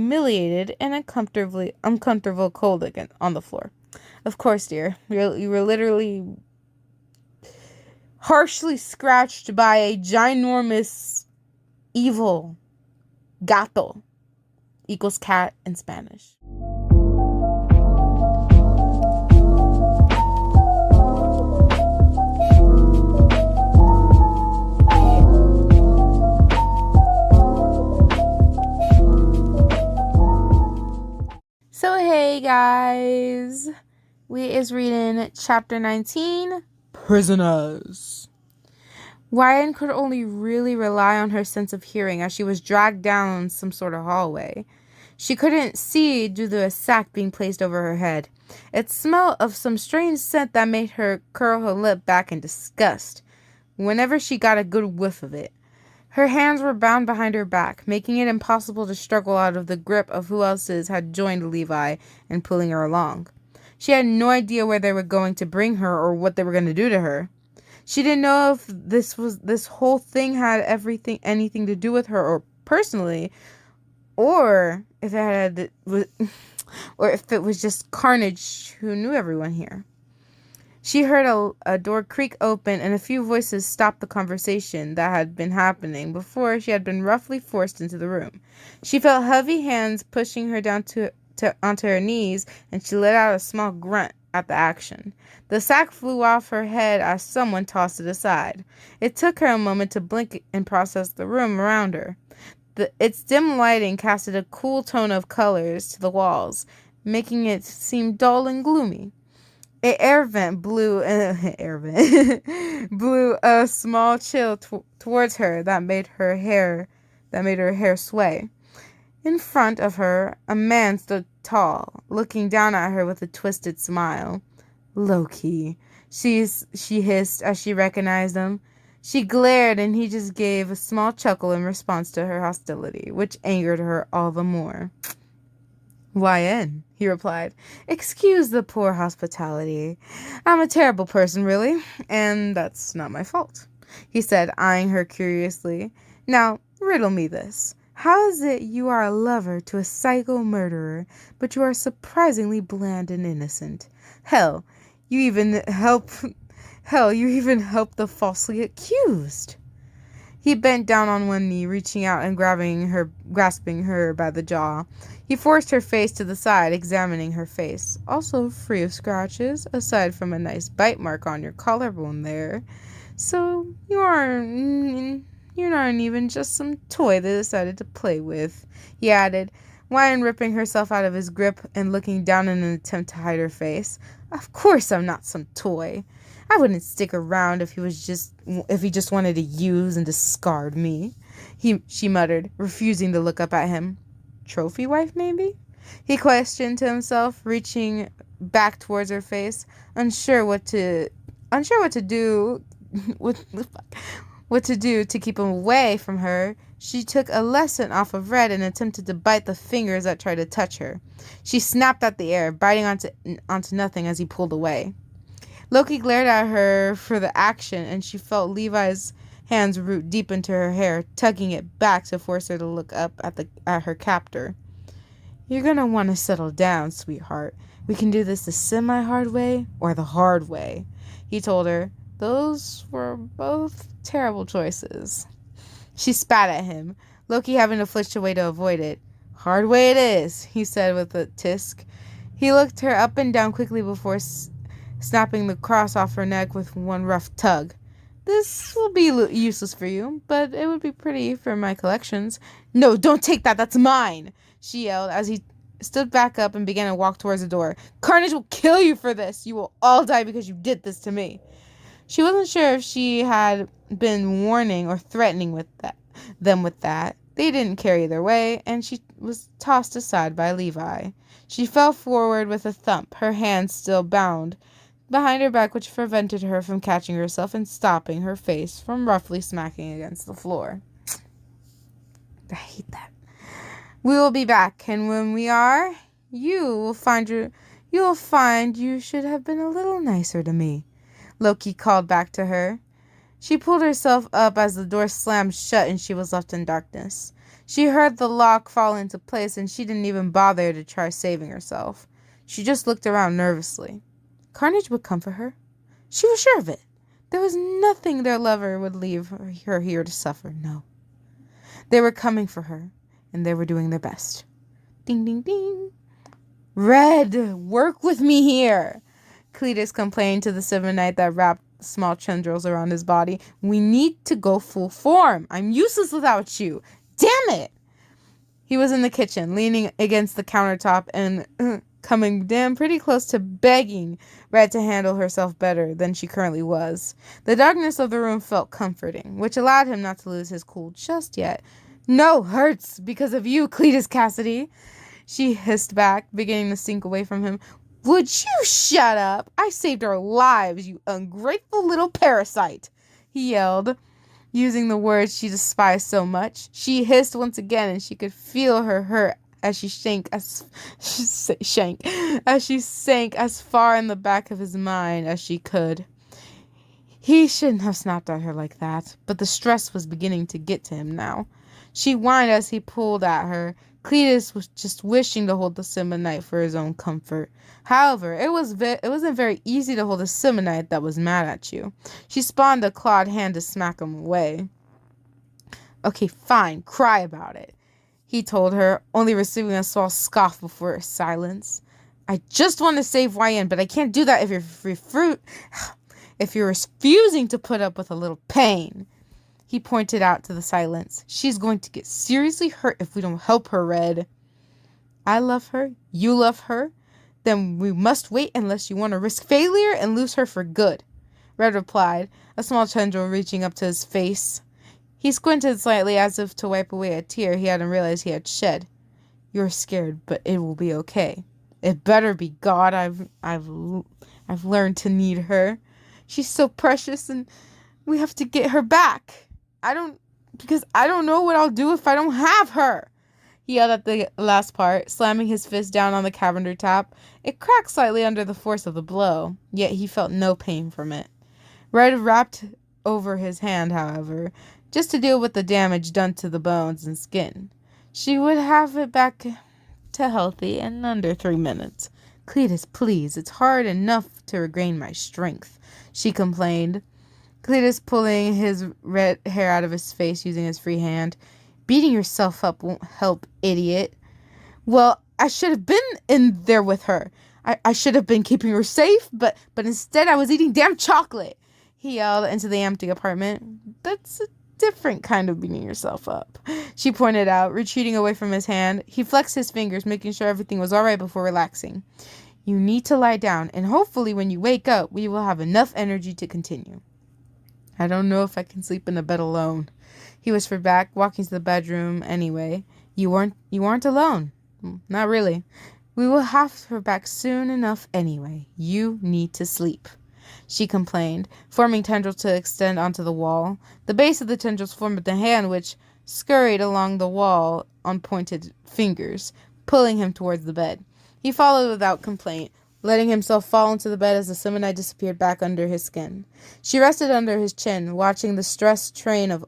humiliated and uncomfortable cold again on the floor. Of course, dear. You were literally harshly scratched by a ginormous evil gato equals cat in Spanish. So hey guys, we is reading chapter 19, Prisoners. Ryan could only really rely on her sense of hearing as she was dragged down some sort of hallway. She couldn't see due to a sack being placed over her head. It smelled of some strange scent that made her curl her lip back in disgust whenever she got a good whiff of it. Her hands were bound behind her back, making it impossible to struggle out of the grip of who else's had joined Levi and pulling her along. She had no idea where they were going to bring her or what they were going to do to her. She didn't know if this whole thing had anything to do with her or personally, or if it was just Carnage who knew everyone here. She heard a door creak open and a few voices stop the conversation that had been happening before she had been roughly forced into the room. She felt heavy hands pushing her down onto her knees, and she let out a small grunt at the action. The sack flew off her head as someone tossed it aside. It took her a moment to blink and process the room around her. Its dim lighting casted a cool tone of colors to the walls, making it seem dull and gloomy. An air vent blew a small chill towards her that made her hair sway. In front of her, a man stood tall, looking down at her with a twisted smile. Loki, she hissed as she recognized him. She glared, and he just gave a small chuckle in response to her hostility, which angered her all the more. YN, he replied. Excuse the poor hospitality. I'm a terrible person, really, and that's not my fault, he said, eyeing her curiously. Now, riddle me this. How is it you are a lover to a psycho murderer, but you are surprisingly bland and innocent? Hell, you even help the falsely accused. He bent down on one knee, reaching out and grasping her by the jaw. He forced her face to the side, examining her face, also free of scratches, aside from a nice bite mark on your collarbone there. So you're not even just some toy they decided to play with, he added, Ryan ripping herself out of his grip and looking down in an attempt to hide her face. Of course I'm not some toy. I wouldn't stick around if he just wanted to use and discard me, she muttered, refusing to look up at him. Trophy wife, maybe? He questioned to himself, reaching back towards her face, unsure what to do to keep him away from her. She took a lesson off of Red and attempted to bite the fingers that tried to touch her. She snapped at the air, biting onto nothing as he pulled away. Loki glared at her for the action, and she felt Levi's hands root deep into her hair, tugging it back to force her to look up at her captor. You're gonna want to settle down, sweetheart. We can do this the semi-hard way or the hard way, he told her. Those were both terrible choices. She spat at him, Loki having to flinch away to avoid it. Hard way it is, he said with a tisk. He looked her up and down quickly before snapping the cross off her neck with one rough tug. This will be useless for you, but it would be pretty for my collections. No, don't take that, that's mine, she yelled as he stood back up and began to walk towards the door. Carnage will kill you for this. You will all die because you did this to me. She wasn't sure if she had been warning or threatening them with that. They didn't care either way, and she was tossed aside by Levi. She fell forward with a thump, her hands still bound behind her back, which prevented her from catching herself and stopping her face from roughly smacking against the floor. I hate that. We will be back, and when we are, you will find you should have been a little nicer to me, Loki called back to her. She pulled herself up as the door slammed shut and she was left in darkness. She heard the lock fall into place, and she didn't even bother to try saving herself. She just looked around nervously. Carnage would comfort her. She was sure of it. There was nothing their lover would leave her here to suffer, no. They were coming for her, and they were doing their best. Ding, ding, ding. Red, work with me here, Cletus complained to the Symbiote that wrapped small tendrils around his body. We need to go full form. I'm useless without you. Damn it! He was in the kitchen, leaning against the countertop and coming damn pretty close to begging Red to handle herself better than she currently was. The darkness of the room felt comforting, which allowed him not to lose his cool just yet. No, hurts because of you, Cletus Cassidy, she hissed back, beginning to sink away from him. Would you shut up? I saved our lives, you ungrateful little parasite, he yelled, using the words she despised so much. She hissed once again, and she could feel her hurt as she sank as far in the back of his mind as she could. He shouldn't have snapped at her like that, but the stress was beginning to get to him now. She whined as he pulled at her. Cletus was just wishing to hold the Symbiote for his own comfort. However, it wasn't very easy to hold a Symbiote that was mad at you. She spawned a clawed hand to smack him away. Okay, fine, cry about it, he told her, only receiving a small scoff before her silence. I just want to save YN, but I can't do that if you're refusing to put up with a little pain. He pointed out to the silence. She's going to get seriously hurt if we don't help her, Red. I love her. You love her. Then we must wait unless you want to risk failure and lose her for good, Red replied, a small tendril reaching up to his face. He squinted slightly as if to wipe away a tear he hadn't realized he had shed. You're scared, but it will be okay. It better be. God, I've learned to need her. She's so precious, and we have to get her back. I don't know what I'll do if I don't have her. He yelled at the last part, slamming his fist down on the countertop. It cracked slightly under the force of the blow, yet he felt no pain from it. Red wrapped over his hand, however, just to deal with the damage done to the bones and skin. She would have it back to healthy in under 3 minutes. Cletus, please, it's hard enough to regain my strength, she complained. Cletus pulling his red hair out of his face using his free hand. Beating yourself up won't help, idiot. Well, I should have been in there with her. I should have been keeping her safe, but instead I was eating damn chocolate, he yelled into the empty apartment. That's a different kind of beating yourself up, she pointed out, retreating away from his hand. He flexed his fingers, making sure everything was all right before relaxing. You need to lie down, and hopefully when you wake up, we will have enough energy to continue. I don't know if I can sleep in a bed alone, he whispered back, walking to the bedroom anyway. You aren't alone. Not really. We will have her back soon enough anyway. You need to sleep, she complained, forming tendrils to extend onto the wall. The base of the tendrils formed the hand, which scurried along the wall on pointed fingers, pulling him towards the bed. He followed without complaint, letting himself fall into the bed as the Symbiote disappeared back under his skin. She rested under his chin, watching the stressed train of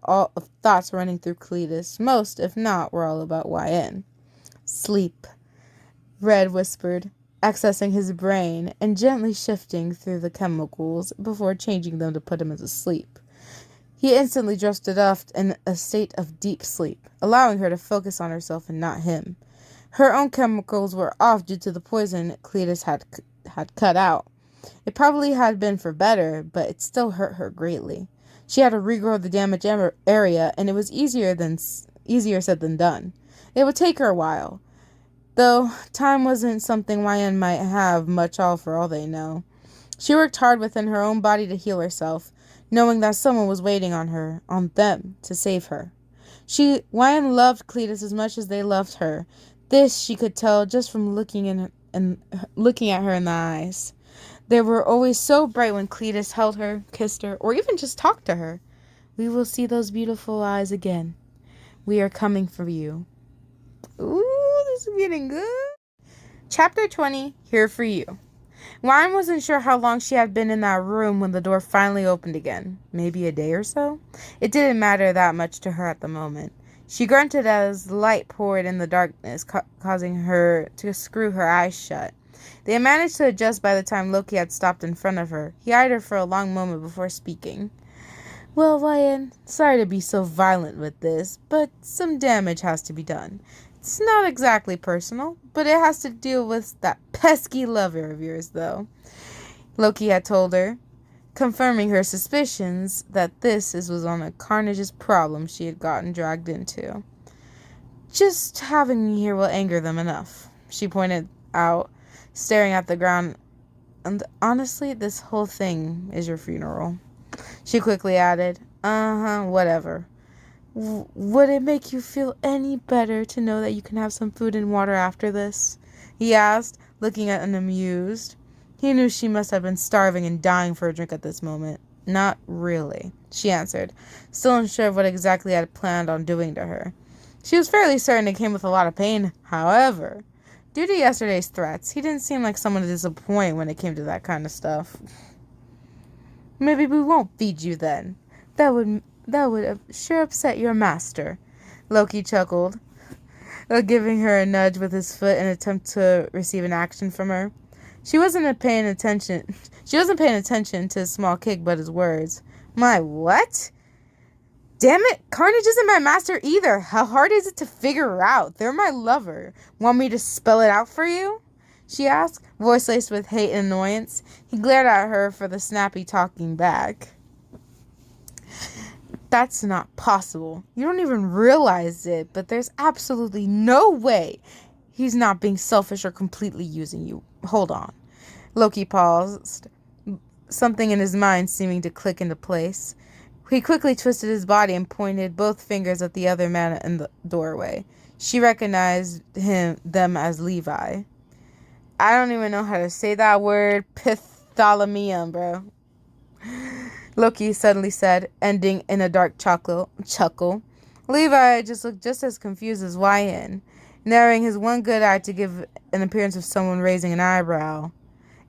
thoughts running through Cletus. Most, if not, were all about YN. Sleep, Red whispered, accessing his brain and gently shifting through the chemicals before changing them to put him asleep. He instantly drifted off in a state of deep sleep, allowing her to focus on herself and not him. Her own chemicals were off due to the poison Cletus had cut out. It probably had been for better, but it still hurt her greatly. She had to regrow the damaged area, and it was easier said than done. It would take her a while, though time wasn't something YN might have much of for all they know. She worked hard within her own body to heal herself, knowing that someone was waiting on them, to save her. YN loved Cletus as much as they loved her. This she could tell just from looking at her in the eyes. They were always so bright when Cletus held her, kissed her, or even just talked to her. We will see those beautiful eyes again. We are coming for you. Ooh, this is getting good. Chapter 20, Here for You. Lauren wasn't sure how long she had been in that room when the door finally opened again. Maybe a day or so? It didn't matter that much to her at the moment. She grunted as light poured in the darkness, causing her to screw her eyes shut. They had managed to adjust by the time Loki had stopped in front of her. He eyed her for a long moment before speaking. Well, Ryan, sorry to be so violent with this, but some damage has to be done. It's not exactly personal, but it has to deal with that pesky lover of yours, though. Loki had told her, confirming her suspicions that this was one of Carnage's problems she had gotten dragged into. Just having me here will anger them enough, she pointed out, staring at the ground. And honestly, this whole thing is your funeral. She quickly added, whatever. Would it make you feel any better to know that you can have some food and water after this? He asked, looking at and amused. He knew she must have been starving and dying for a drink at this moment. Not really, she answered, still unsure of what exactly I had planned on doing to her. She was fairly certain it came with a lot of pain. However, due to yesterday's threats, he didn't seem like someone to disappoint when it came to that kind of stuff. Maybe we won't feed you then. That would sure upset your master. Loki chuckled, giving her a nudge with his foot in an attempt to receive an action from her. She wasn't paying attention to his small kick but his words. My what? Damn it, Carnage isn't my master either. How hard is it to figure out? They're my lover. Want me to spell it out for you? She asked, voice laced with hate and annoyance. He glared at her for the snappy talking back. That's not possible. You don't even realize it, but there's absolutely no way he's not being selfish or completely using you. Hold on. Loki paused, something in his mind seeming to click into place. He quickly twisted his body and pointed both fingers at the other man in the doorway. She recognized them as Levi. I don't even know how to say that word. Pitholomeum, bro. Loki suddenly said, ending in a dark chuckle. Levi just looked just as confused as Ryan, narrowing his one good eye to give an appearance of someone raising an eyebrow.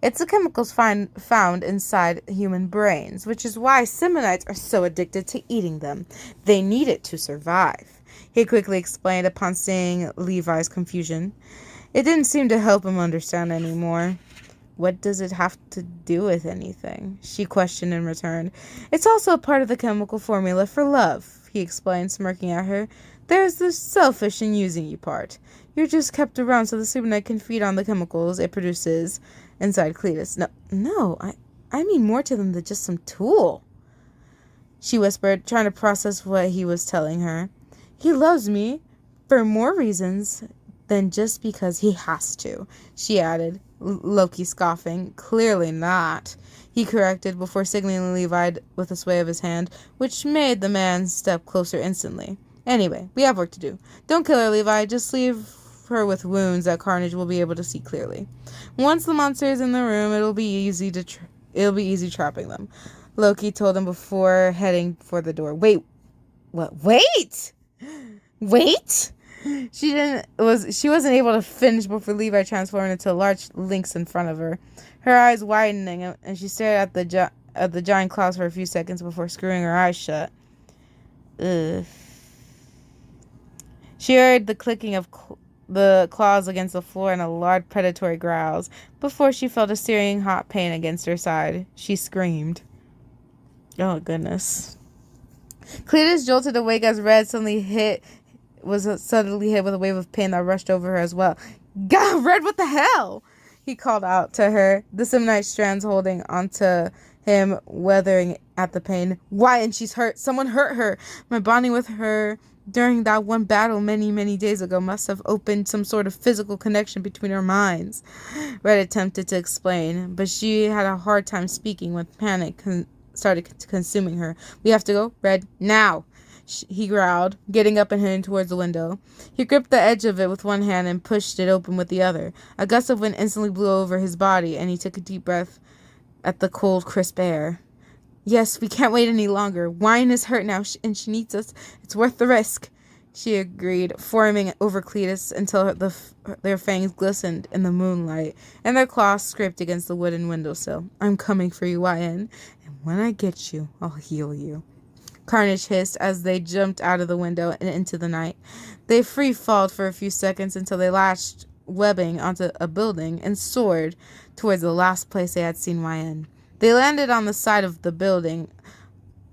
It's the chemicals found inside human brains, which is why symbiotes are so addicted to eating them. They need it to survive, he quickly explained upon seeing Levi's confusion. It didn't seem to help him understand anymore. What does it have to do with anything? She questioned in return. It's also a part of the chemical formula for love, he explained, smirking at her. There's the selfish and using you part. You're just kept around so the symbiote can feed on the chemicals it produces inside Cletus. No, I mean more to them than just some tool, she whispered, trying to process what he was telling her. He loves me for more reasons than just because he has to, she added, Loki scoffing. Clearly not, he corrected before signaling Levi with a sway of his hand, which made the man step closer instantly. Anyway, we have work to do. Don't kill her, Levi. Just leave her with wounds that Carnage will be able to see clearly. Once the monster is in the room, it'll be easy trapping them, Loki told him before heading for the door. Wait, what? Wait! She wasn't able to finish before Levi transformed into a large lynx in front of her, her eyes widening, and she stared at the giant claws for a few seconds before screwing her eyes shut. Ugh. She heard the clicking of the claws against the floor and a large predatory growls before she felt a searing hot pain against her side. She screamed. Oh, goodness. Cletus jolted awake as Red was suddenly hit with a wave of pain that rushed over her as well. God, Red, what the hell? He called out to her, the symbiote strands holding onto him, weathering at the pain. Why? And she's hurt. Someone hurt her. My bonding with her during that one battle many days ago must have opened some sort of physical connection between our minds. Red attempted to explain, but she had a hard time speaking when panic started consuming her. We have to go, Red, now, he growled, getting up and heading towards the window. He gripped the edge of it with one hand and pushed it open with the other. A gust of wind instantly blew over his body, and he took a deep breath at the cold, crisp air. Yes, we can't wait any longer. Wine is hurt now, and she needs us. It's worth the risk, she agreed, forming over Cletus until their fangs glistened in the moonlight, and their claws scraped against the wooden windowsill. I'm coming for you, YN, and when I get you, I'll heal you. Carnage hissed as they jumped out of the window and into the night. They free-falled for a few seconds until they latched webbing onto a building and soared towards the last place they had seen YN. They landed on the side of the building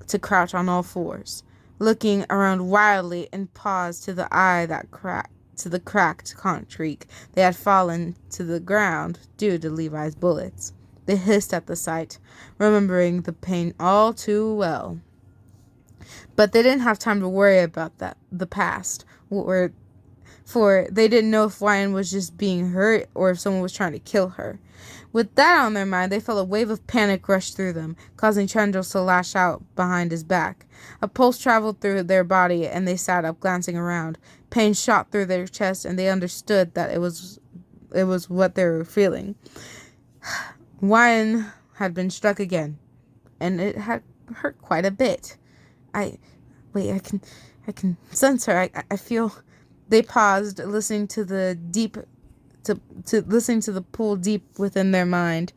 to crouch on all fours, looking around wildly and paused to the eye that cracked concrete. They had fallen to the ground due to Levi's bullets. They hissed at the sight, remembering the pain all too well. But they didn't have time to worry about the past, for they didn't know if Ryan was just being hurt or if someone was trying to kill her. With that on their mind, they felt a wave of panic rush through them, causing Chandros to lash out behind his back. A pulse traveled through their body, and they sat up, glancing around. Pain shot through their chest, and they understood that it was what they were feeling. Ryan had been struck again, and it had hurt quite a bit. I can sense her. I feel. They paused, listening to the listening to the pool deep within their mind.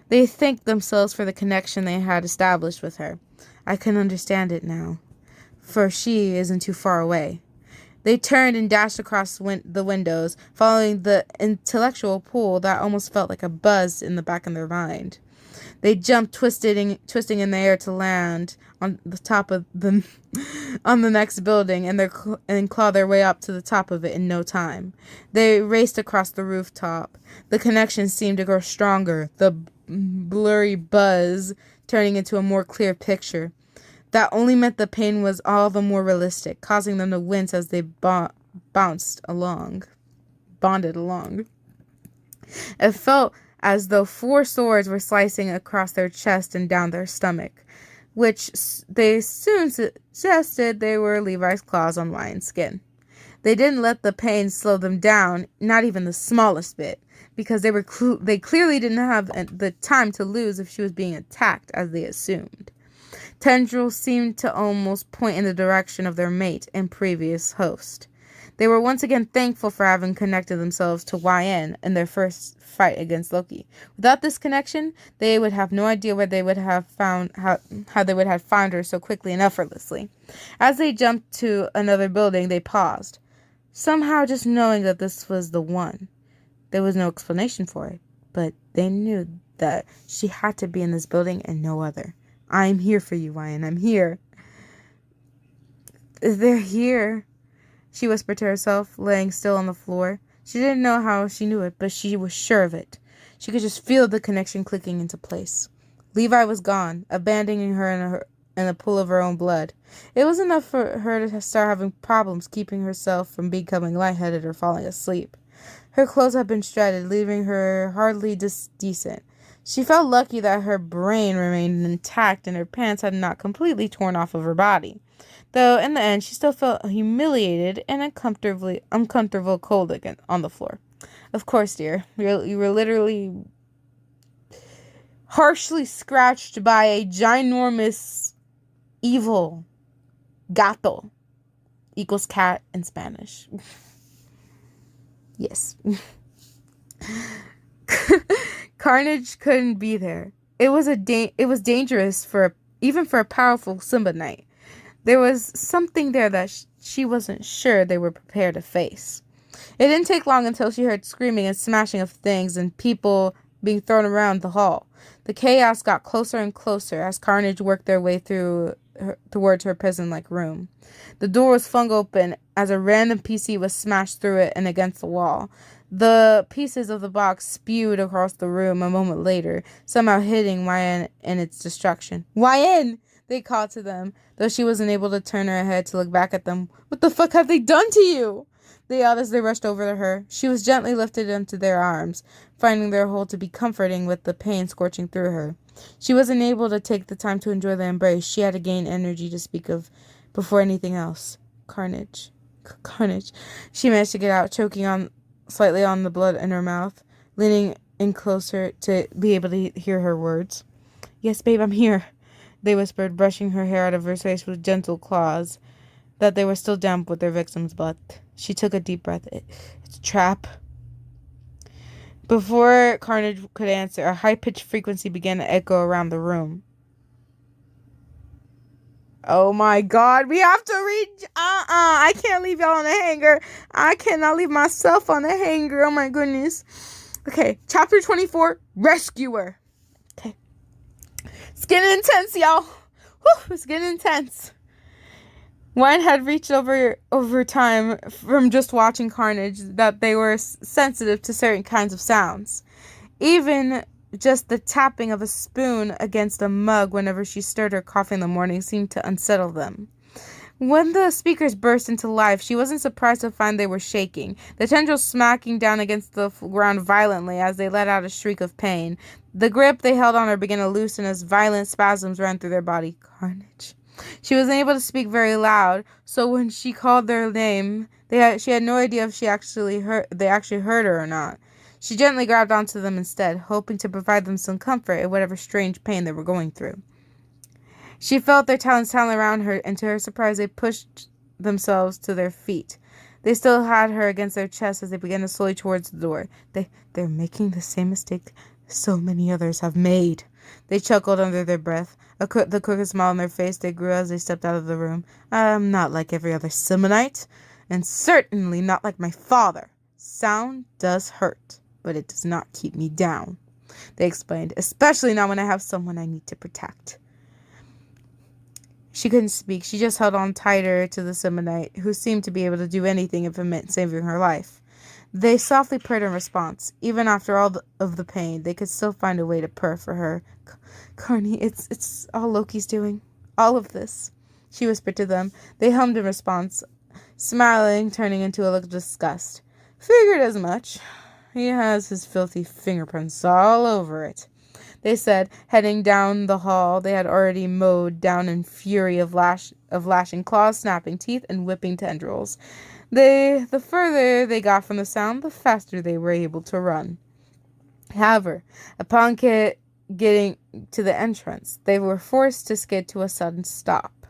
They thanked themselves for the connection they had established with her. I can understand it now, for she isn't too far away. They turned and dashed across the windows, following the intellectual pool that almost felt like a buzz in the back of their mind. They jumped, twisting in the air to land on the top of on the next building, and claw their way up to the top of it in no time. They raced across the rooftop. The connection seemed to grow stronger, the blurry buzz turning into a more clear picture. That only meant the pain was all the more realistic, causing them to wince as they bonded along. It felt as though 4 swords were slicing across their chest and down their stomach, which they soon suggested they were Levi's claws on Ryan's skin. They didn't let the pain slow them down, not even the smallest bit, because they clearly didn't have the time to lose if she was being attacked, as they assumed. Tendrils seemed to almost point in the direction of their mate and previous host. They were once again thankful for having connected themselves to YN in their first fight against Loki. Without this connection, they would have no idea where they would have found how they would have found her so quickly and effortlessly. As they jumped to another building, they paused, somehow just knowing that this was the one. There was no explanation for it, but they knew that she had to be in this building and no other. I'm here for you, YN. I'm here. They're here, she whispered to herself, laying still on the floor. She didn't know how she knew it, but she was sure of it. She could just feel the connection clicking into place. Levi was gone, abandoning her in a pool of her own blood. It was enough for her to start having problems keeping herself from becoming lightheaded or falling asleep. Her clothes had been shredded, leaving her hardly decent. She felt lucky that her brain remained intact and her pants had not completely torn off of her body. Though, in the end, she still felt humiliated and uncomfortable cold again on the floor. Of course, dear. You were literally harshly scratched by a ginormous evil gato equals cat in Spanish. Yes. Carnage couldn't be there. It was dangerous even for a powerful Simba Knight. There was something there that she wasn't sure they were prepared to face. It didn't take long until she heard screaming and smashing of things and people being thrown around the hall. The chaos got closer and closer as Carnage worked their way towards her prison-like room. The door was flung open as a random PC was smashed through it and against the wall. The pieces of the box spewed across the room a moment later, somehow hitting YN in its destruction. YN! They called to them, though she wasn't able to turn her head to look back at them. What the fuck have they done to you? They yelled as they rushed over to her. She was gently lifted into their arms, finding their hold to be comforting with the pain scorching through her. She wasn't able to take the time to enjoy the embrace. She had to gain energy to speak of before anything else. Carnage. Carnage. She managed to get out, choking slightly on the blood in her mouth, leaning in closer to be able to hear her words. Yes, babe, I'm here, they whispered, brushing her hair out of her face with gentle claws that they were still damp with their victim's blood. She took a deep breath. It's a trap. Before Carnage could answer, a high-pitched frequency began to echo around the room. Oh my god, we have to read. I can't leave y'all on a hanger. I cannot leave myself on a hanger. Oh my goodness. Okay, chapter 24, Rescuer. Okay. It's getting intense, y'all. Whew, it's getting intense. Wine had reached over time from just watching Carnage that they were sensitive to certain kinds of sounds. Even just the tapping of a spoon against a mug whenever she stirred her coffee in the morning seemed to unsettle them. When the speakers burst into life, she wasn't surprised to find they were shaking, the tendrils smacking down against the ground violently as they let out a shriek of pain. The grip they held on her began to loosen as violent spasms ran through their body. Carnage. She wasn't able to speak very loud, so when she called their name, she had no idea if they actually heard her or not. She gently grabbed onto them instead, hoping to provide them some comfort in whatever strange pain they were going through. She felt their talons tangle around her, and to her surprise, they pushed themselves to their feet. They still had her against their chest as they began to slowly towards the door. They're making the same mistake so many others have made. They chuckled under their breath. The crooked smile on their face they grew as they stepped out of the room. I'm not like every other Simonite, and certainly not like my father. Sound does hurt, but it does not keep me down, they explained, especially not when I have someone I need to protect. She couldn't speak. She just held on tighter to the Simonite, who seemed to be able to do anything if it meant saving her life. They softly purred in response. Even after all of the pain, they could still find a way to purr for her. Carney, it's all Loki's doing. All of this, she whispered to them. They hummed in response, smiling, turning into a look of disgust. Figured as much. He has his filthy fingerprints all over it, they said, heading down the hall they had already mowed down in fury of lashing claws, snapping teeth, and whipping tendrils. The further they got from the sound, the faster they were able to run. However, upon getting to the entrance, they were forced to skid to a sudden stop.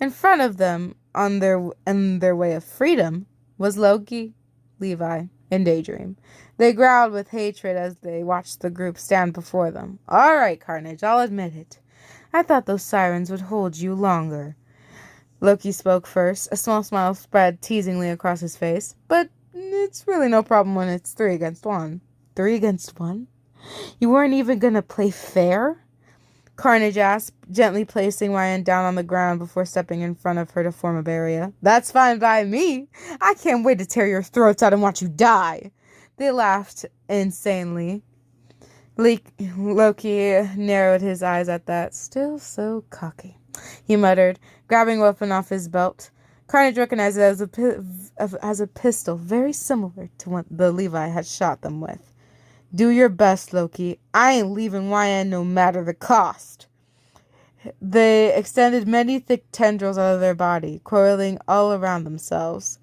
In front of them, on their way of freedom, was Loki, Levi, and Daydream. They growled with hatred as they watched the group stand before them. All right, Carnage, I'll admit it. I thought those sirens would hold you longer. Loki spoke first. A small smile spread teasingly across his face. But it's really no problem when it's 3 against 1. 3 against 1? You weren't even gonna play fair? Carnage asked, gently placing Ryan down on the ground before stepping in front of her to form a barrier. That's fine by me. I can't wait to tear your throats out and watch you die. They laughed insanely. Loki narrowed his eyes at that. Still so cocky, he muttered, grabbing a weapon off his belt. Carnage recognized it as a pistol very similar to what the Levi had shot them with. Do your best, Loki. I ain't leaving YN no matter the cost. They extended many thick tendrils out of their body, coiling all around themselves.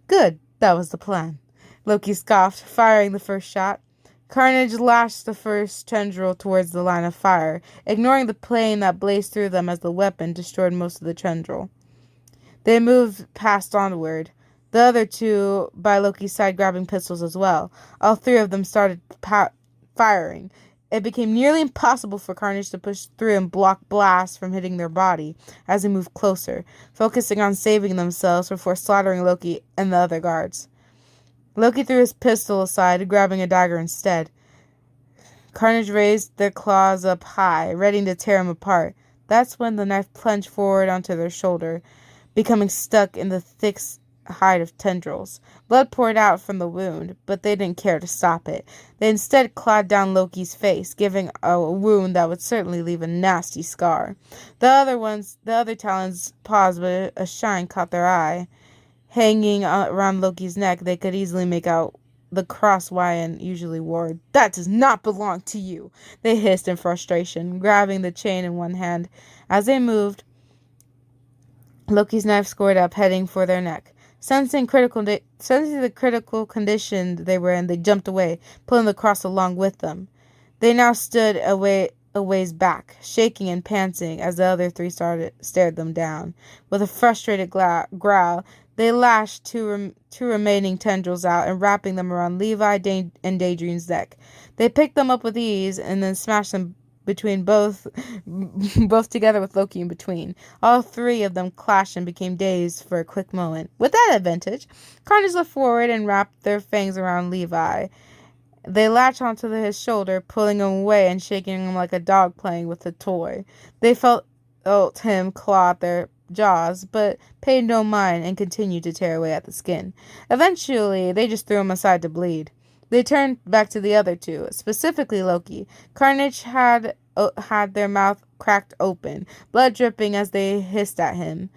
Good, that was the plan. Loki scoffed, firing the first shot. Carnage lashed the first tendril towards the line of fire, ignoring the plane that blazed through them as the weapon destroyed most of the tendril. They moved past onward, the other 2 by Loki's side grabbing pistols as well. All 3 of them started firing. It became nearly impossible for Carnage to push through and block blasts from hitting their body as they moved closer, focusing on saving themselves before slaughtering Loki and the other guards. Loki threw his pistol aside, grabbing a dagger instead. Carnage raised their claws up high, ready to tear him apart. That's when the knife plunged forward onto their shoulder, becoming stuck in the thick hide of tendrils. Blood poured out from the wound, but they didn't care to stop it. They instead clawed down Loki's face, giving a wound that would certainly leave a nasty scar. The other talons paused, but a shine caught their eye. Hanging around Loki's neck, they could easily make out the cross Ryan usually wore. That does not belong to you, they hissed in frustration, grabbing the chain in one hand. As they moved, Loki's knife scored up, heading for their neck. Sensing the critical condition they were in, they jumped away, pulling the cross along with them. They now stood a ways back, shaking and panting as the other 3 stared them down. With a frustrated growl, they lashed two remaining tendrils out and wrapping them around Levi and Daydream's neck. They picked them up with ease and then smashed them between both together with Loki in between. All three of them clashed and became dazed for a quick moment. With that advantage, Carnage leapt forward and wrapped their fangs around Levi. They latched onto his shoulder, pulling him away and shaking him like a dog playing with a toy. They felt him claw at their jaws, but paid no mind and continued to tear away at the skin. Eventually, they just threw him aside to bleed. They turned back to the other two, specifically Loki. Carnage had their mouth cracked open, blood dripping as they hissed at him.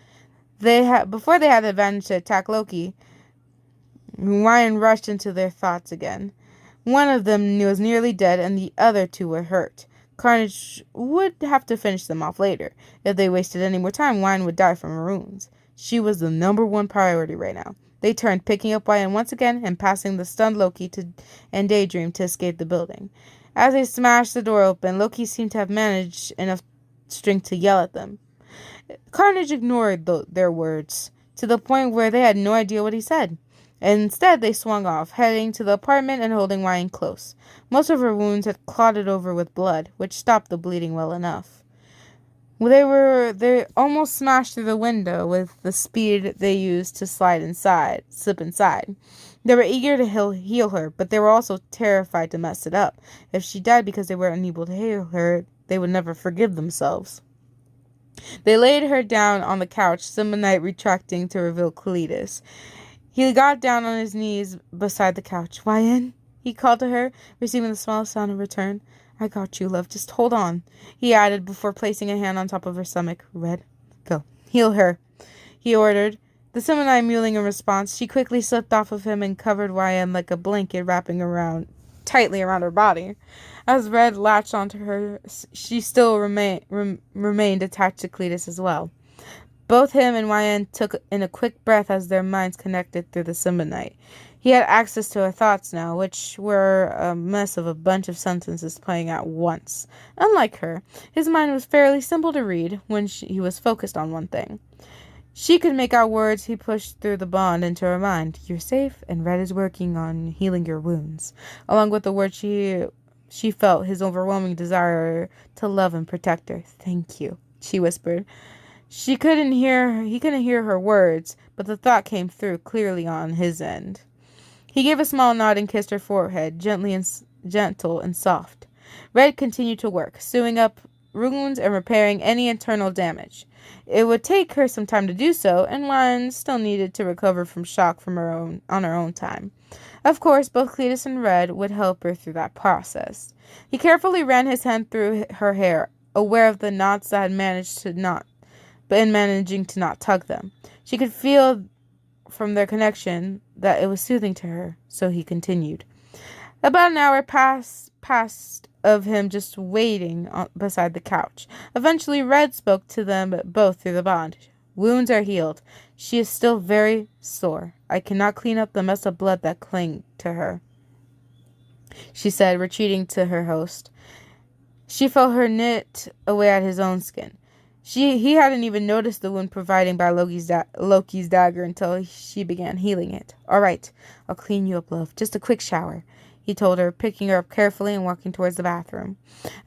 Before they had the advantage to attack Loki, Ryan rushed into their thoughts again. One of them was nearly dead, and the other two were hurt. Carnage would have to finish them off later. If they wasted any more time, Wine would die from her wounds. She was the number one priority right now. They turned, picking up Wine once again and passing the stunned Loki and Daydream to escape the building. As they smashed the door open, Loki seemed to have managed enough strength to yell at them. Carnage ignored their words, to the point where they had no idea what he said. Instead, they swung off, heading to the apartment and holding Ryan close. Most of her wounds had clotted over with blood, which stopped the bleeding well enough. They almost smashed through the window with the speed they used to slip inside. They were eager to heal her, but they were also terrified to mess it up. If she died because they were unable to heal her, they would never forgive themselves. They laid her down on the couch, Symbiote retracting to reveal Cletus. He got down on his knees beside the couch. "Ryan," he called to her, receiving the smallest sound in return. "I got you, love. Just hold on," he added before placing a hand on top of her stomach. "Red, go. Heal her," he ordered. The Symbiote mewling in response, she quickly slipped off of him and covered Ryan like a blanket, wrapping tightly around her body. As Red latched onto her, she still remained attached to Cletus as well. Both him and Ryan took in a quick breath as their minds connected through the symbiote. He had access to her thoughts now, which were a mess of a bunch of sentences playing at once. Unlike her, his mind was fairly simple to read when he was focused on one thing. She could make out words he pushed through the bond into her mind. "You're safe, and Red is working on healing your wounds," along with the words she felt his overwhelming desire to love and protect her. "Thank you," she whispered. He couldn't hear her words, but the thought came through clearly on his end. He gave a small nod and kissed her forehead, gentle and soft. Red continued to work, sewing up wounds and repairing any internal damage. It would take her some time to do so, and Ryan still needed to recover from shock on her own time. Of course, both Cletus and Red would help her through that process. He carefully ran his hand through her hair, aware of the knots that had managing to not tug them. She could feel from their connection that it was soothing to her, so he continued. About an hour passed of him just waiting beside the couch. Eventually, Red spoke to them both through the bond. "Wounds are healed. She is still very sore. I cannot clean up the mess of blood that clung to her," she said, retreating to her host. She felt her knit away at his own skin. He hadn't even noticed the wound provided by Loki's dagger until she began healing it. "All right, I'll clean you up, love. Just a quick shower," he told her, picking her up carefully and walking towards the bathroom.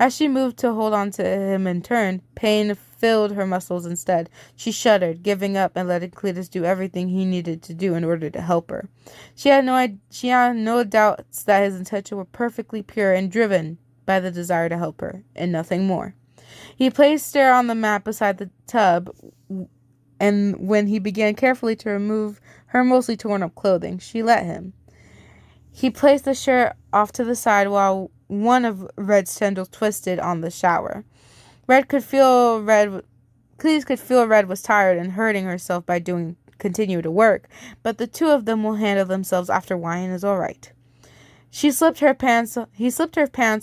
As she moved to hold on to him in turn, pain filled her muscles instead. She shuddered, giving up and letting Cletus do everything he needed to do in order to help her. She had no doubts that his intentions were perfectly pure and driven by the desire to help her, and nothing more. He placed her on the mat beside the tub, and when he began carefully to remove her mostly torn-up clothing, she let him. He placed the shirt off to the side while one of Red's tendrils twisted on the shower. Cletus could feel Red was tired and hurting herself by continue to work, but the two of them will handle themselves after Ryan is all right. He slipped her pants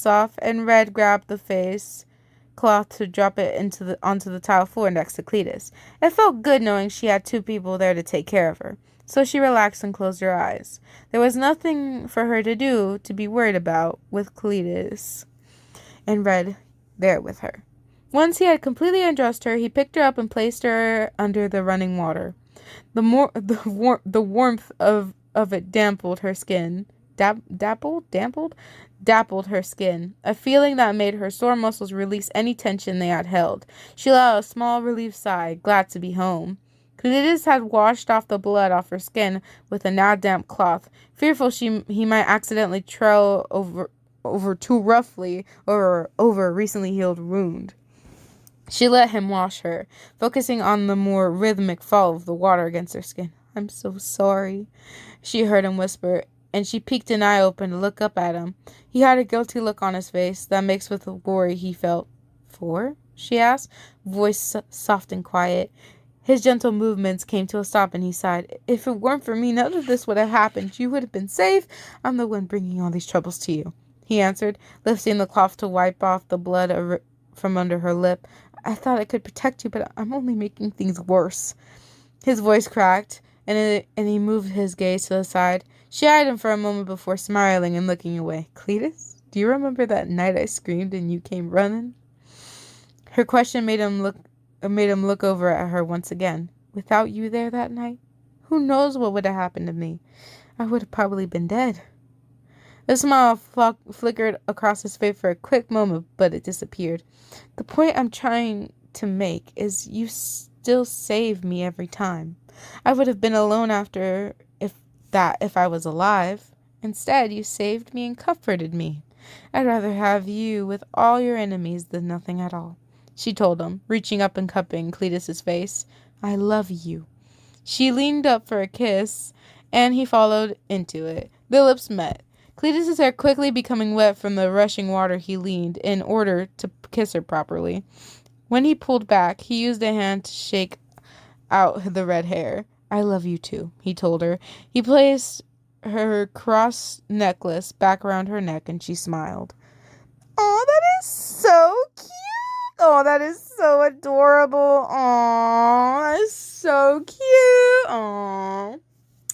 off, and Red grabbed the face cloth to drop it onto the tile floor next to Cletus. It felt good knowing she had two people there to take care of her, so she relaxed and closed her eyes. There was nothing for her to do to be worried about with Cletus and Red there with her. Once he had completely undressed her, he picked her up and placed her under the running water. The warmth of it dampened her skin. Dampened dappled her skin, a feeling that made her sore muscles release any tension they had held. She let out a small relieved sigh, glad to be home. Cletus had washed off the blood off her skin with a now damp cloth, fearful he might accidentally trail over too roughly or over a recently healed wound. She let him wash her, focusing on the more rhythmic fall of the water against her skin. "I'm so sorry," she heard him whisper, and she peeked an eye open to look up at him. He had a guilty look on his face that mixed with the worry he felt. "For?" she asked, voice soft and quiet. His gentle movements came to a stop, and he sighed. "If it weren't for me, none of this would have happened. You would have been safe. I'm the one bringing all these troubles to you," he answered, lifting the cloth to wipe off the blood from under her lip. "I thought I could protect you, but I'm only making things worse." His voice cracked, and he moved his gaze to the side. She eyed him for a moment before smiling and looking away. "Cletus, do you remember that night I screamed and you came running?" Her question made him look over at her once again. "Without you there that night, who knows what would have happened to me? I would have probably been dead." The smile flickered across his face for a quick moment, but it disappeared. "The point I'm trying to make is you still save me every time. I would have been alone if I was alive. Instead, you saved me and comforted me. I'd rather have you with all your enemies than nothing at all," she told him, reaching up and cupping Cletus's face. "I love you." She leaned up for a kiss, and he followed into it. Their lips met. Cletus's hair quickly becoming wet from the rushing water, he leaned in order to kiss her properly. When he pulled back, he used a hand to shake out the red hair. "I love you too," he told her. He placed her cross necklace back around her neck, and she smiled. "Oh, that is so cute. Oh, that is so adorable. Oh, that is so cute. Oh."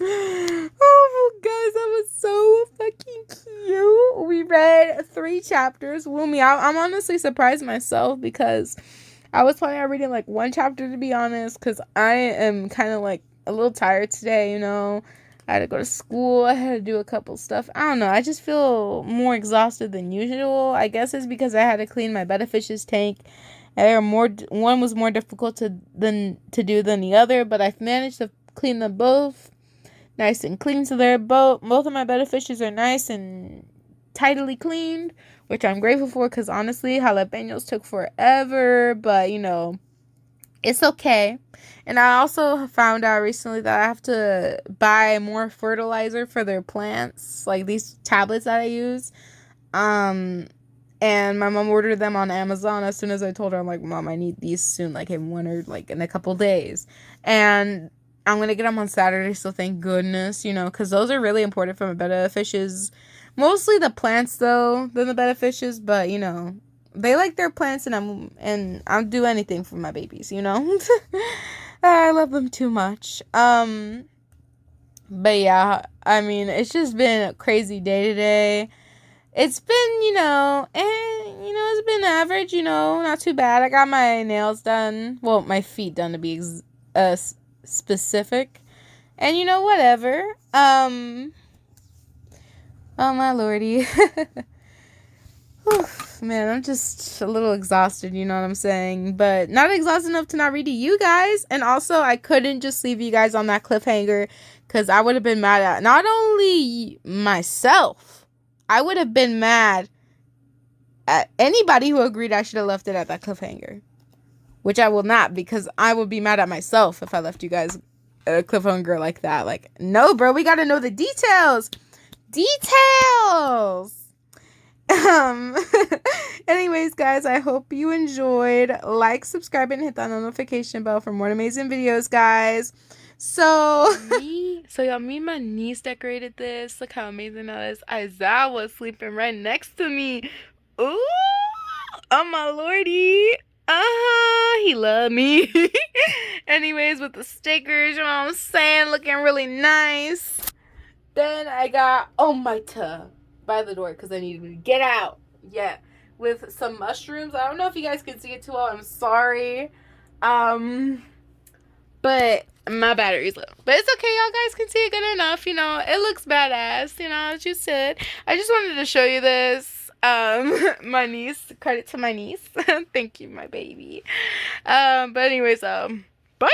Oh, guys, that was so fucking cute. We read 3 chapters. Woomy, I'm honestly surprised myself because I was planning on reading like 1 chapter, to be honest, because I am kind of like a little tired today, you know. I had to go to school. I had to do a couple stuff. I don't know. I just feel more exhausted than usual. I guess it's because I had to clean my betta-fish's tank. One was more difficult to do than the other, but I've managed to clean them both nice and clean. So both of my betta-fishes are nice and tidily cleaned, which I'm grateful for because honestly, jalapenos took forever, but you know, it's okay. And I also found out recently that I have to buy more fertilizer for their plants, like these tablets that I use. And my mom ordered them on Amazon. As soon as I told her, I'm like, "Mom, I need these soon, like in 1 or like in a couple days." And I'm going to get them on Saturday, so thank goodness, you know, because those are really important for my betta fishes. Mostly the plants, though, than the betta fishes, but, you know, they like their plants, and I'll do anything for my babies, you know. I love them too much. But yeah, I mean, it's just been a crazy day today. It's been, it's been average, you know, not too bad. I got my nails done. Well, my feet done to be specific. And, you know, whatever. Oh, my lordy. Man, I'm just a little exhausted, you know what I'm saying? But not exhausted enough to not read to you guys. And also, I couldn't just leave you guys on that cliffhanger because I would have been mad at not only myself, I would have been mad at anybody who agreed I should have left it at that cliffhanger. Which I will not, because I would be mad at myself if I left you guys a cliffhanger like that. Like, no, bro, we got to know the details. Anyways, guys, I hope you enjoyed. Like, subscribe, and hit that notification bell for more amazing videos, guys. So y'all, me and my niece decorated this. Look how amazing that is. Isaiah was sleeping right next to me. Ooh, oh my lordy. He loved me. Anyways, with the stickers, you know what I'm saying, looking really nice. Then I got my tub by the door because I needed to get out. Yeah, with some mushrooms. I don't know if you guys can see it too well. I'm sorry. But My battery's low. But it's okay, y'all guys can see it good enough. You know, it looks badass, you know, as you said. I just wanted to show you this. My niece. Credit to my niece. Thank you, my baby. But anyways, bye!